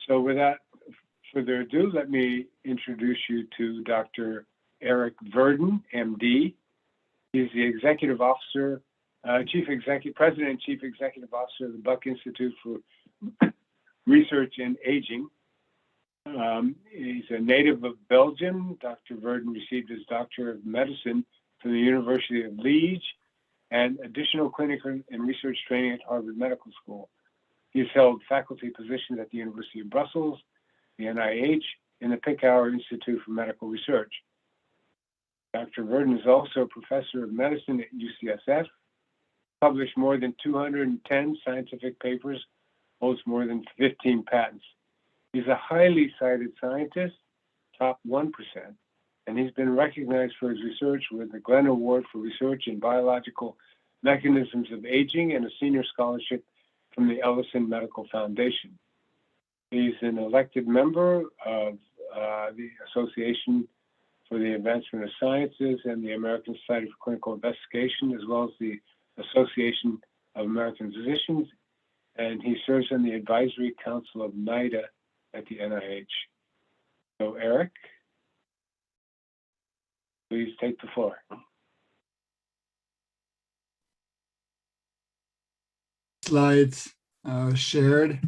So without further ado, let me introduce you to Dr. Eric Verdin, MD. He's the Executive Officer, President and Chief Executive Officer of the Buck Institute for Research in Aging. He's a native of Belgium. Dr. Verdin received his Doctor of Medicine from the University of Liège and additional clinical and research training at Harvard Medical School. He's held faculty positions at the University of Brussels, the NIH, and the Pickauer Institute for Medical Research. Dr. Verdin is also a professor of medicine at UCSF, published more than 210 scientific papers, holds more than 15 patents. He's a highly cited scientist, top 1%, and he's been recognized for his research with the Glenn Award for Research in Biological Mechanisms of Aging and a senior scholarship from the Ellison Medical Foundation. He's an elected member of the Association for the Advancement of Sciences and the American Society for Clinical Investigation, as well as the Association of American Physicians, and he serves on the Advisory Council of NIDA at the NIH. So Eric, please take the floor. Slides shared.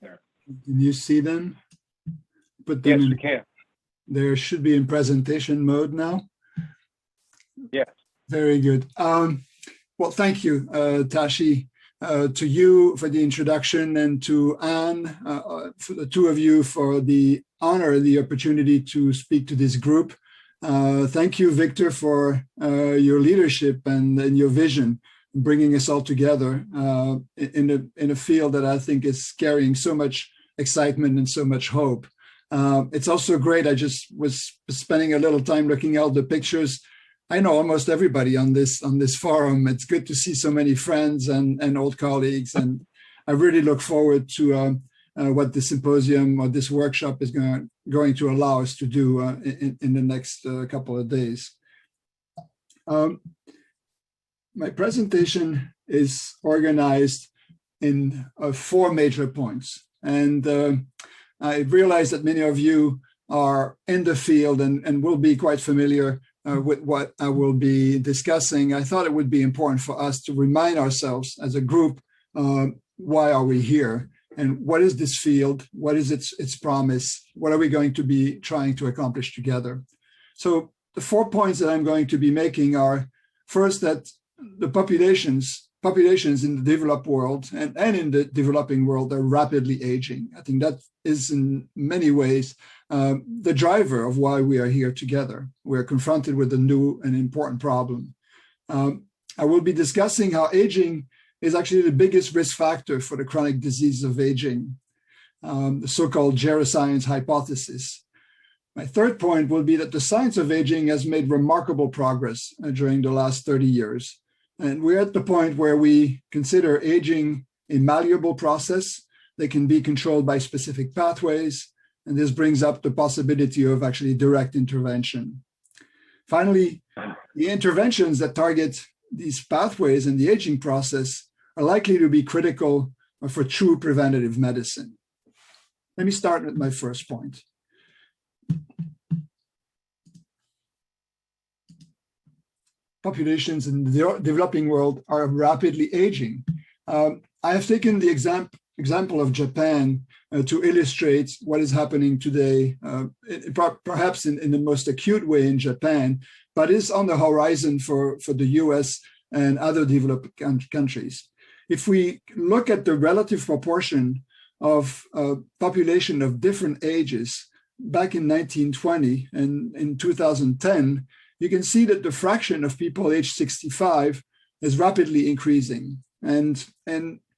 There. Can you see them? Put them Yes, in, we can. There should be in presentation mode now. Yes. Very good. Well, thank you, Tashi, to you for the introduction, and to Anne, for the two of you for the honor, the opportunity to speak to this group. Thank you, Victor, for your leadership and your vision, bringing us all together in a field that I think is carrying so much excitement and so much hope. It's also great. I just was spending a little time looking at the pictures. I know almost everybody on this forum. It's good to see so many friends and old colleagues, and I really look forward to what the symposium or this workshop is going to allow us to do in the next couple of days. My presentation is organized in 4 major points, and I realize that many of you are in the field and will be quite familiar with what I will be discussing. I thought it would be important for us to remind ourselves as a group, why are we here? And what is this field? What is its promise? What are we going to be trying to accomplish together? So the 4 points that I'm going to be making are, first, that the populations in the developed world and in the developing world are rapidly aging. I think that is in many ways the driver of why we are here together. We're confronted with a new and important problem. I will be discussing how aging is actually the biggest risk factor for the chronic disease of aging, the so-called Geroscience hypothesis. My third point will be that the science of aging has made remarkable progress during the last 30 years. And we're at the point where we consider aging a malleable process that can be controlled by specific pathways. And this brings up the possibility of actually direct intervention. Finally, the interventions that target these pathways in the aging process are likely to be critical for true preventative medicine. Let me start with my first point. Populations in the developing world are rapidly aging. I have taken the example of Japan to illustrate what is happening today, perhaps in the most acute way in Japan, but is on the horizon for the US and other developed countries. If we look at the relative proportion of population of different ages back in 1920 and in 2010, you can see that the fraction of people aged 65 is rapidly increasing. And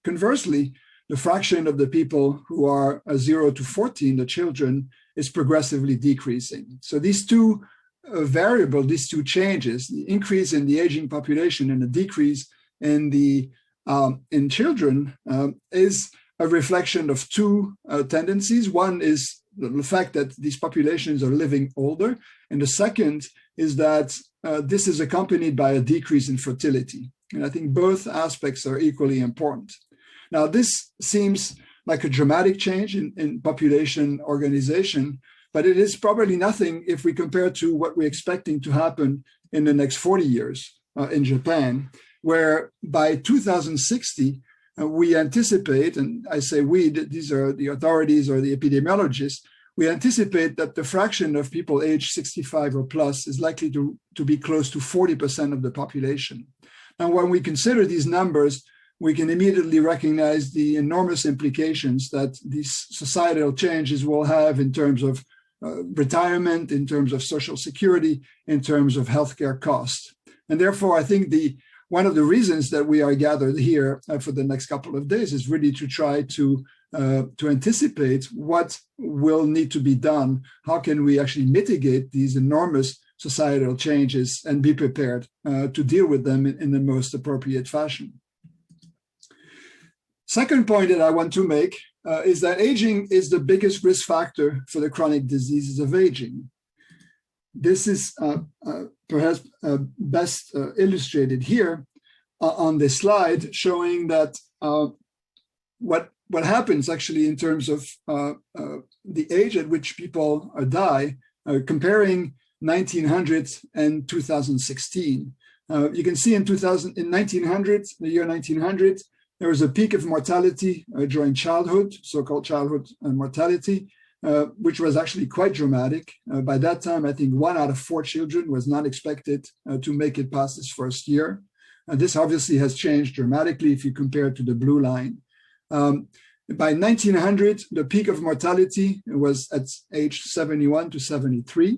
conversely, the fraction of the people who are 0 to 14, the children, is progressively decreasing. So these two variables, these two changes, the increase in the aging population and the decrease in children, is a reflection of two tendencies. One is the fact that these populations are living older, and the second is that this is accompanied by a decrease in fertility. And I think both aspects are equally important. Now, this seems like a dramatic change in population organization, but it is probably nothing if we compare to what we're expecting to happen in the next 40 years in Japan, where by 2060, we anticipate, and I say we, these are the authorities or the epidemiologists, we anticipate that the fraction of people aged 65 or plus is likely to be close to 40% of the population. And when we consider these numbers, we can immediately recognize the enormous implications that these societal changes will have in terms of retirement, in terms of social security, in terms of healthcare costs. And therefore, I think one of the reasons that we are gathered here for the next couple of days is really to try to anticipate what will need to be done. How can we actually mitigate these enormous societal changes and be prepared to deal with them in the most appropriate fashion? Second point that I want to make is that aging is the biggest risk factor for the chronic diseases of aging. This is perhaps best illustrated here on this slide, showing that what happens actually in terms of the age at which people die, comparing 1900 and 2016. You can see in 1900, the year 1900, there was a peak of mortality during childhood, so-called childhood mortality, which was actually quite dramatic. By that time, I think 1 out of 4 children was not expected to make it past his first year. This obviously has changed dramatically if you compare to the blue line. By 1900, the peak of mortality was at age 71 to 73.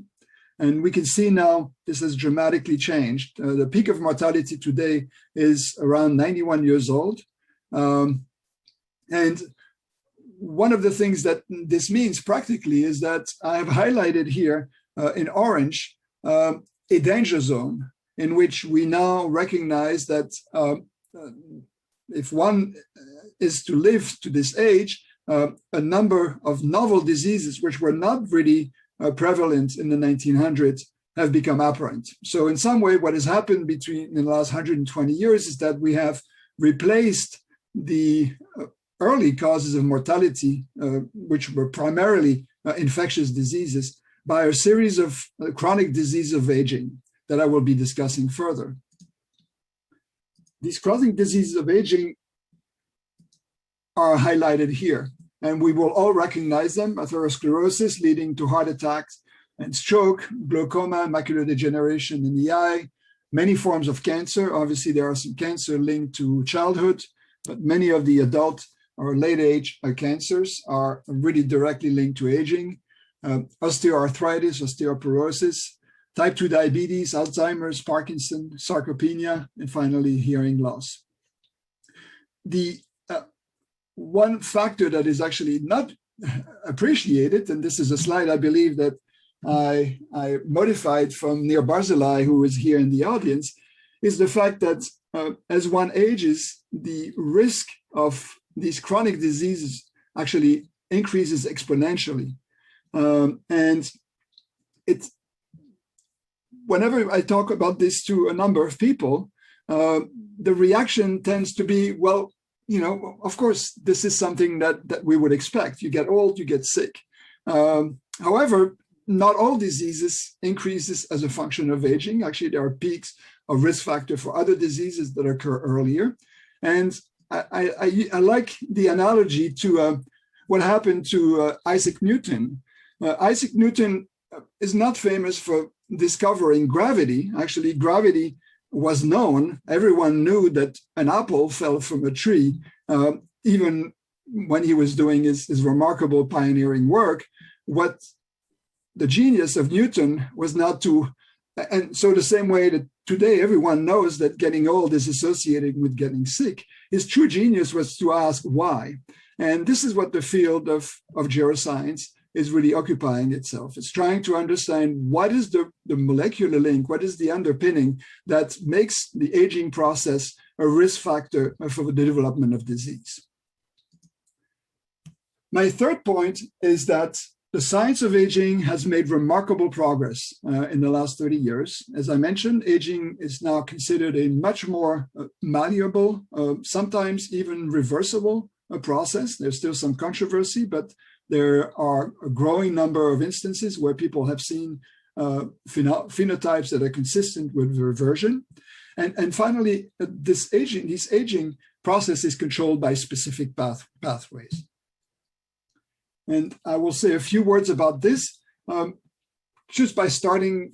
And we can see now this has dramatically changed. The peak of mortality today is around 91 years old. And one of the things that this means practically is that I have highlighted here in orange a danger zone in which we now recognize that if one is to live to this age, a number of novel diseases which were not really prevalent in the 1900s have become apparent. So in some way, what has happened in the last 120 years is that we have replaced the early causes of mortality, which were primarily infectious diseases, by a series of chronic diseases of aging that I will be discussing further. These chronic diseases of aging are highlighted here, and we will all recognize them: atherosclerosis leading to heart attacks and stroke, glaucoma, macular degeneration in the eye, many forms of cancer. Obviously, there are some cancer linked to childhood, but many of the adult or late age cancers are really directly linked to aging. Osteoarthritis, osteoporosis, type 2 diabetes, Alzheimer's, Parkinson, sarcopenia, and finally hearing loss. The one factor that is actually not appreciated, and this is a slide I believe that I modified from Nir Barzilai, who is here in the audience, is the fact that as one ages, the risk of these chronic diseases actually increases exponentially. And whenever I talk about this to a number of people, the reaction tends to be, well, you know, of course, this is something that we would expect. You get old, you get sick. However, not all diseases increases as a function of aging. Actually, there are peaks of risk factor for other diseases that occur earlier. And I like the analogy to what happened to Isaac Newton. Isaac Newton is not famous for discovering gravity. Actually, gravity was known. Everyone knew that an apple fell from a tree, even when he was doing his remarkable pioneering work. What the genius of Newton was not to, and so the same way that today everyone knows that getting old is associated with getting sick, his true genius was to ask why. And this is what the field of geroscience is really occupying itself. It's trying to understand what is the molecular link, what is the underpinning that makes the aging process a risk factor for the development of disease. My third point is that the science of aging has made remarkable progress in the last 30 years. As I mentioned, aging is now considered a much more malleable, sometimes even reversible process. There's still some controversy, but there are a growing number of instances where people have seen phenotypes that are consistent with reversion. And finally, this aging process is controlled by specific pathways. And I will say a few words about this, just by starting,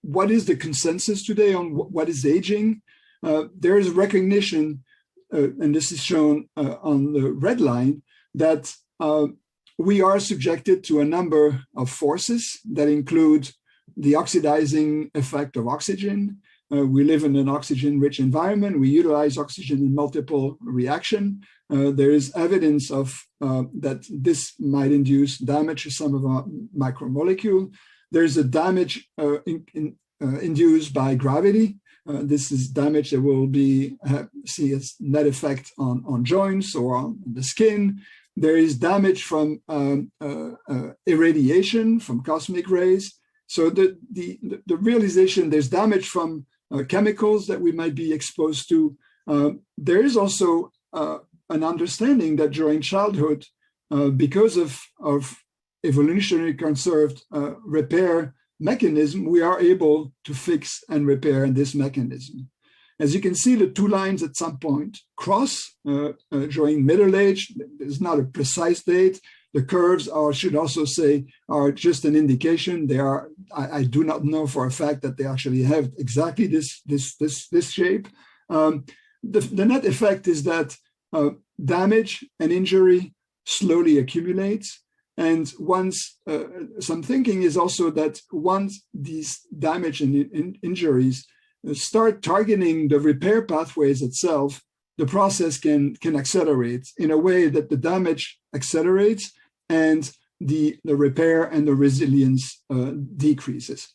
what is the consensus today on what is aging? There is recognition, and this is shown on the red line, that we are subjected to a number of forces that include the oxidizing effect of oxygen. We live in an oxygen-rich environment. We utilize oxygen in multiple reactions. There is evidence of that this might induce damage to some of our macromolecules. There's a damage induced by gravity. This is damage that will see its net effect on joints or on the skin. There is damage from irradiation, from cosmic rays. So the realization, there's damage from chemicals that we might be exposed to. There is also an understanding that during childhood, because of evolutionary conserved repair mechanism, we are able to fix and repair this mechanism. As you can see, the two lines at some point cross during middle age. There's not a precise date. The curves should also say, are just an indication. They are. I do not know for a fact that they actually have exactly this shape. The net effect is that damage and injury slowly accumulates. And once some thinking is also that once these damage and injuries start targeting the repair pathways itself, the process can accelerate in a way that the damage accelerates and the repair and the resilience decreases.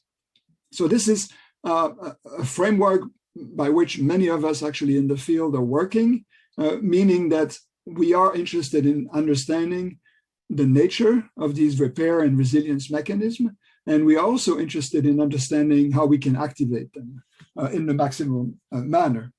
So this is a framework by which many of us actually in the field are working, meaning that we are interested in understanding the nature of these repair and resilience mechanisms, and we are also interested in understanding how we can activate them in the maximum manner.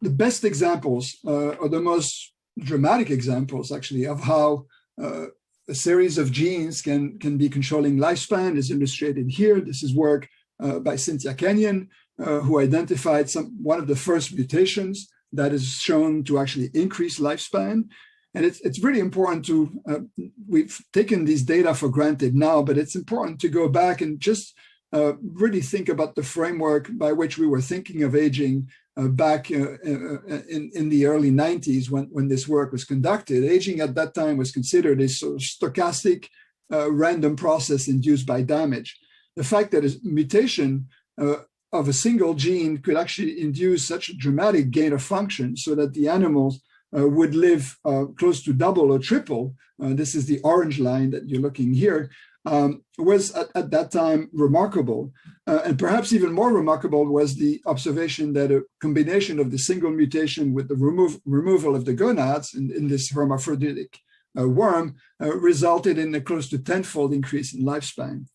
The best examples, or the most dramatic examples actually, of how a series of genes can be controlling lifespan is illustrated here. This is work by Cynthia Kenyon, who identified one of the first mutations that is shown to actually increase lifespan. And it's really important to, we've taken these data for granted now, but it's important to go back and just really think about the framework by which we were thinking of aging back in the early 90s when this work was conducted. Aging at that time was considered a sort of stochastic random process induced by damage. The fact that a mutation of a single gene could actually induce such a dramatic gain of function so that the animals would live close to double or triple, this is the orange line that you're looking here, was at that time remarkable. And perhaps even more remarkable was the observation that a combination of the single mutation with the removal of the gonads in this hermaphroditic worm resulted in a close to tenfold increase in lifespan.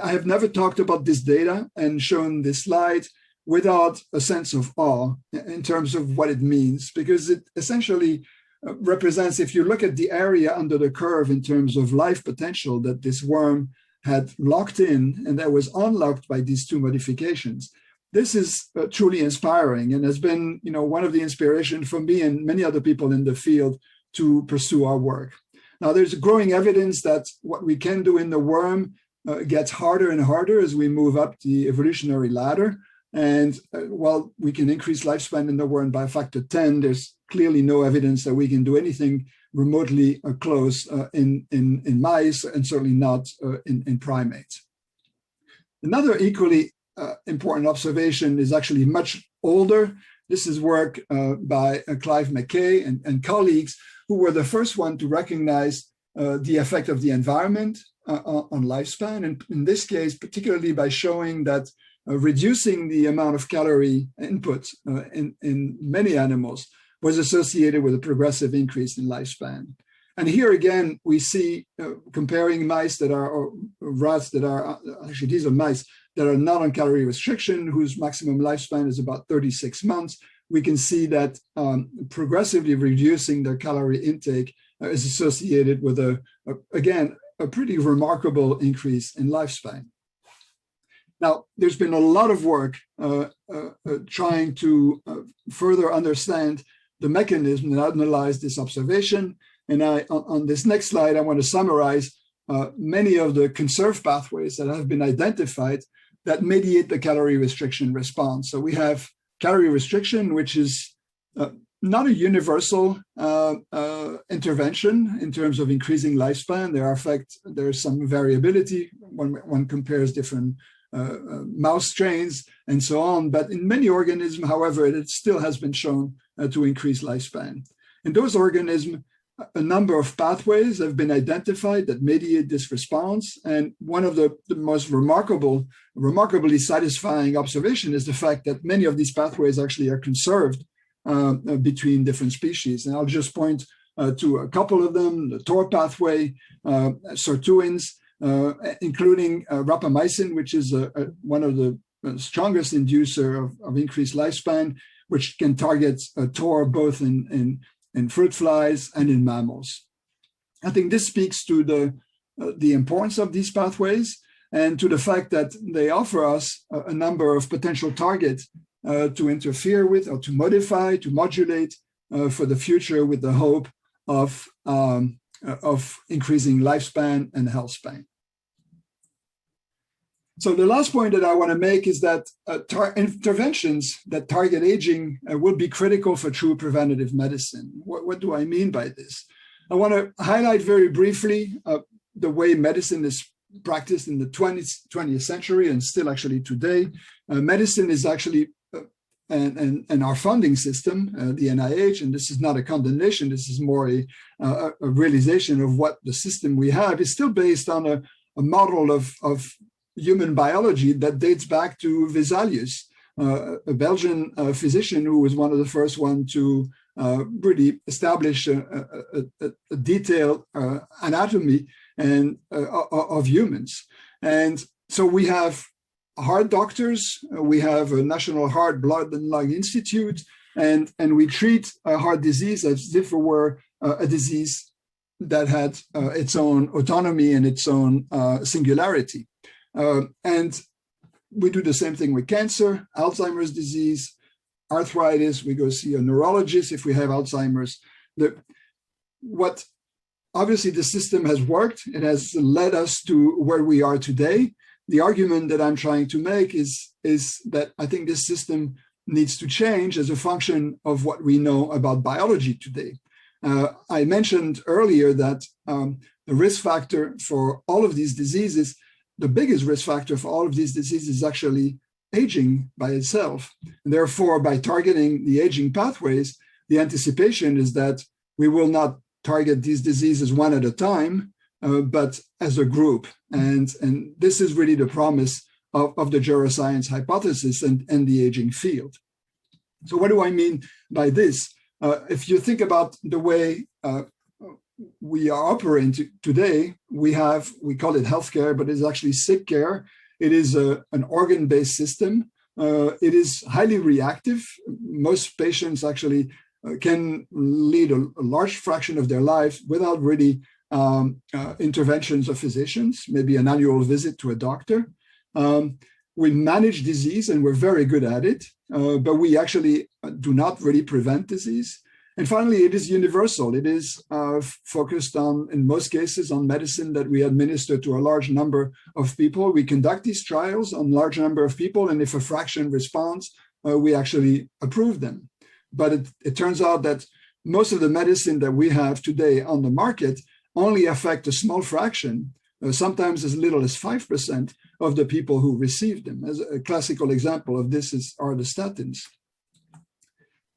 I have never talked about this data and shown this slide without a sense of awe in terms of what it means, because it essentially represents, if you look at the area under the curve in terms of life potential that this worm had locked in and that was unlocked by these two modifications, this is truly inspiring and has been, one of the inspiration for me and many other people in the field to pursue our work. Now, there's growing evidence that what we can do in the worm gets harder and harder as we move up the evolutionary ladder. And while we can increase lifespan in the worm by a factor 10, there's clearly no evidence that we can do anything remotely close in mice, and certainly not in primates. Another equally important observation is actually much older. This is work by Clive McKay and colleagues, who were the first one to recognize the effect of the environment on lifespan. And in this case, particularly by showing that reducing the amount of calorie input in many animals was associated with a progressive increase in lifespan. And here again, we see comparing mice that are, or rats that are, actually these are mice that are not on calorie restriction, whose maximum lifespan is about 36 months. We can see that progressively reducing their calorie intake is associated with, again, a pretty remarkable increase in lifespan. Now, there's been a lot of work trying to further understand the mechanism that underlies this observation. And on this next slide, I want to summarize many of the conserved pathways that have been identified that mediate the calorie restriction response. So we have calorie restriction, which is not a universal intervention in terms of increasing lifespan. There's some variability when one compares different mouse strains and so on. But in many organisms, however, it still has been shown to increase lifespan. In those organisms, a number of pathways have been identified that mediate this response. And one of the most remarkably satisfying observation is the fact that many of these pathways actually are conserved between different species. And I'll just point to a couple of them: the TOR pathway, sirtuins, including rapamycin, which is one of the strongest inducer of increased lifespan, which can target TOR both in fruit flies and in mammals. I think this speaks to the importance of these pathways and to the fact that they offer us a number of potential targets to interfere with or to modify, to modulate for the future, with the hope of increasing lifespan and health span. So the last point that I want to make is that interventions that target aging will be critical for true preventative medicine. What do I mean by this? I want to highlight very briefly the way medicine is practiced in the 20th century and still actually today. Medicine is actually, and our funding system, the NIH, and this is not a condemnation, this is more a realization of what the system we have is still based on a model of human biology that dates back to Vesalius, a Belgian physician who was one of the first ones to really establish a detailed anatomy of humans. And so we have heart doctors, we have a National Heart, Blood and Lung Institute, and we treat heart disease as if it were a disease that had its own autonomy and its own singularity. And we do the same thing with cancer, Alzheimer's disease, arthritis. We go see a neurologist if we have Alzheimer's. What obviously the system has worked. It has led us to where we are today. The argument that I'm trying to make is that I think this system needs to change as a function of what we know about biology today. I mentioned earlier that the risk factor for all of these diseases, the biggest risk factor for all of these diseases is actually aging by itself. And therefore, by targeting the aging pathways, the anticipation is that we will not target these diseases one at a time, but as a group. And this is really the promise of the Geroscience hypothesis and the aging field. So what do I mean by this? If you think about the way we are operating today, we call it healthcare, but it's actually sick care. It is an organ-based system. It is highly reactive. Most patients actually can lead a large fraction of their lives without really interventions of physicians, maybe an annual visit to a doctor. We manage disease and we're very good at it, but we actually do not really prevent disease. And finally, it is universal. It is focused on, in most cases, on medicine that we administer to a large number of people. We conduct these trials on a large number of people, and if a fraction responds, we actually approve them. But it turns out that most of the medicine that we have today on the market only affect a small fraction, sometimes as little as 5% of the people who receive them. As a classical example of this are the statins.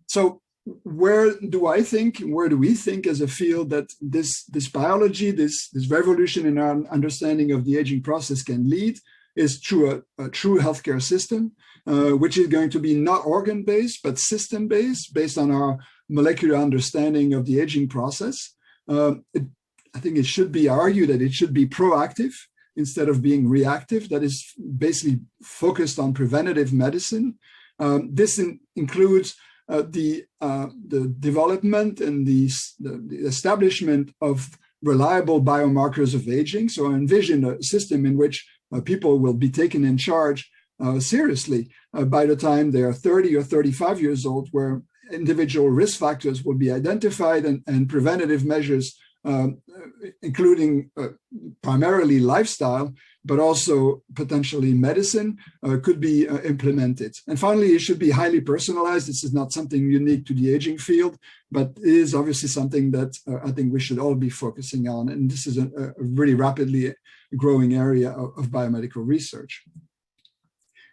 So where do we think as a field that this biology, this revolution in our understanding of the aging process can lead is through a true healthcare system, which is going to be not organ-based, but system-based, based on our molecular understanding of the aging process. I think it should be argued that it should be proactive instead of being reactive. That is basically focused on preventative medicine. This includes the development and the establishment of reliable biomarkers of aging. So I envision a system in which people will be taken in charge seriously by the time they are 30 or 35 years old, where individual risk factors will be identified and preventative measures, including primarily lifestyle, but also potentially medicine, could be implemented. And finally, it should be highly personalized. This is not something unique to the aging field, but it is obviously something that I think we should all be focusing on. And this is a really rapidly growing area of biomedical research.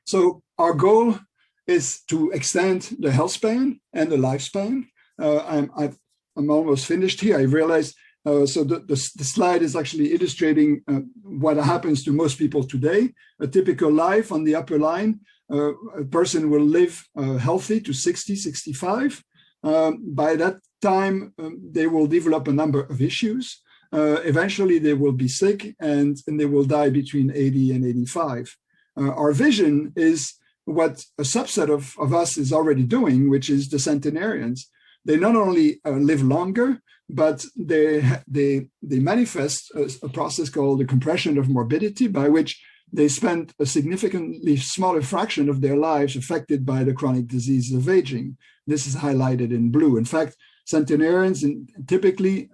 So our goal is to extend the health span and the lifespan. I'm almost finished here. I realized so the slide is actually illustrating what happens to most people today. A typical life on the upper line, a person will live healthy to 60, 65. By that time, they will develop a number of issues. Eventually, they will be sick and they will die between 80 and 85. Our vision is what a subset of us is already doing, which is the centenarians. They not only live longer, but they manifest a process called the compression of morbidity, by which they spend a significantly smaller fraction of their lives affected by the chronic diseases of aging. This is highlighted in blue. In fact, centenarians typically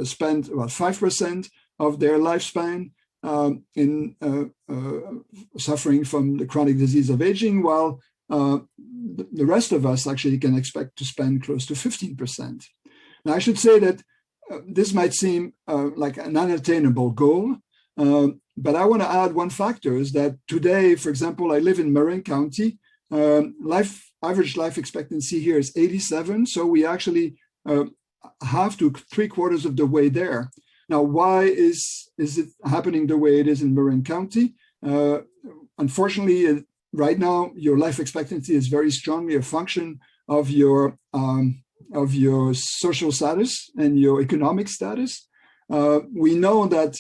spend about 5% of their lifespan in suffering from the chronic disease of aging, while the rest of us actually can expect to spend close to 15%. Now, I should say that this might seem like an unattainable goal, but I want to add one factor is that today, for example, I live in Marin County. Average life expectancy here is 87, so we actually have to 3/4 of the way there. Now, why is it happening the way it is in Marin County? Unfortunately, right now, your life expectancy is very strongly a function of your social status and your economic status. We know that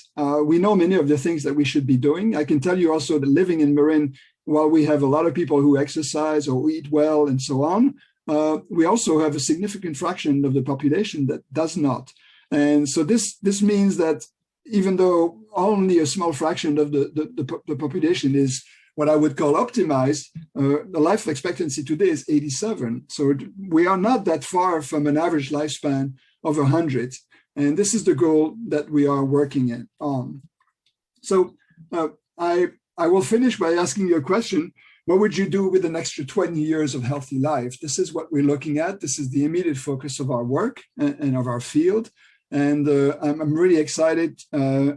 we know many of the things that we should be doing. I can tell you also that living in Marin, while we have a lot of people who exercise or eat well and so on, we also have a significant fraction of the population that does not. And so this means that even though only a small fraction of the population is what I would call optimized, the life expectancy today is 87. So we are not that far from an average lifespan of 100. And this is the goal that we are working on. So I will finish by asking you a question. What would you do with an extra 20 years of healthy life? This is what we're looking at. This is the immediate focus of our work and of our field. And I'm really excited.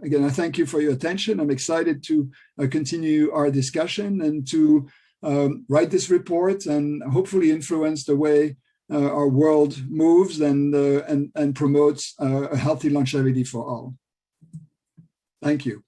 Again, I thank you for your attention. I'm excited to continue our discussion and to write this report and hopefully influence the way our world moves and promotes a healthy longevity for all. Thank you.